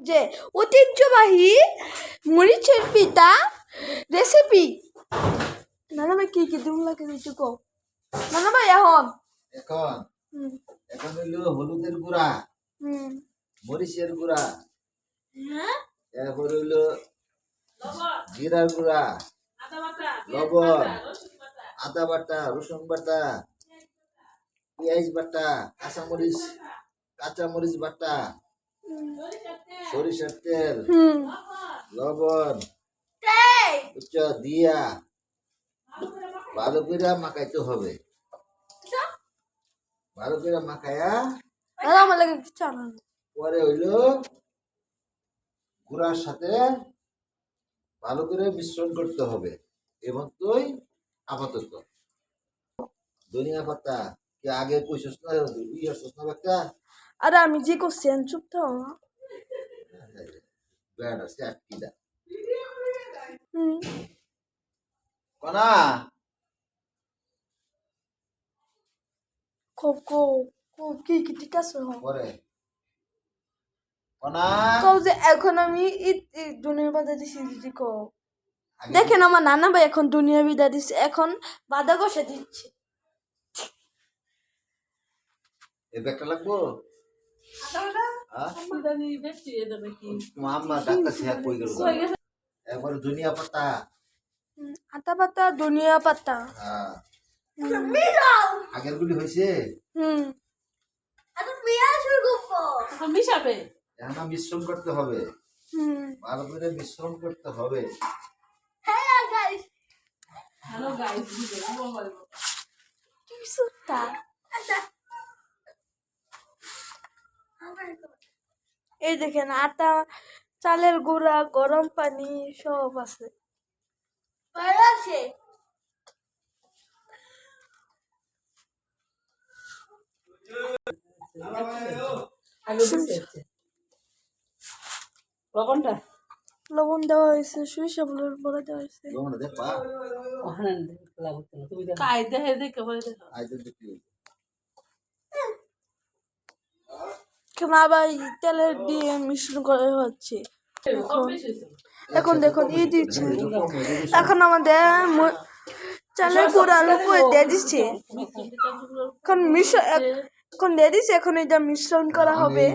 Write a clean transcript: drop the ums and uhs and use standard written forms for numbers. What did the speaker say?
যে ঐতিহ্যবাহী মরিচের পিঠা রেসিপি। নানা ভাই কি কি দিন লাগে দিতে কো নানা ভাই এখন এখন এখন হইলো হলুদের গুঁড়া, মরিচের গুঁড়া, এরপর হইলো জিরার গুঁড়া, লবণ, আদা বাটা, রসুন বাটা, পেঁয়াজ বাটা, কাঁচামরিচ বাটা, সরিষার তেল, লবণ দিয়া ভালো করে মাখাইতে হবে। ভালো করে মাখায়া আমার লাগে চালান পরে হইলো গুঁড়ার সাথে ভালো করে মিশ্রণ করতে হবে। এবং তুই আপাতত ধনিয়া পাতা কি আগে কইছস না একটা আরে আমি যে করছি চুপ তো ব্যাড আছে আটকিদা কোনা খুব কি কি ঠিক আছে পরে কোনা কও যে এখন আমি দুনিয়া বাদা দিছি দিদি কো দেখেন আমার নানা ভাই এখন দুনিয়া বিদা দিচ্ছে, এখন বাদা কষে দিচ্ছে। এই ব্যাগটা লাগবো মাম্মা ডাক্তার সিয়া কই গেল একবার ধনিয়া পাতা, আতা পাতা, ধনিয়া পাতা, হ্যাঁ আগের গুলি হয়েছে মিশাবে এখন মিশ্রণ করতে হবে। ভালো করে মিশ্রণ করতে হবে। এই দেখেন আটা, চালের গুঁড়া, গরম পানি সব আছে। লবণ দেওয়া হয়েছে, সরিষা ফুলের পরে দেওয়া হয়েছে। কেন আবার তেলের দিয়ে মিশ্রণ করা হচ্ছে। এখন দেখুন ই দিচ্ছে, এখন আমাদের চালের গুঁড়া লুকিয়ে দিয়ে দিচ্ছে। এখন দিয়ে দিচ্ছে, এখন এটা মিশ্রণ করা হবে।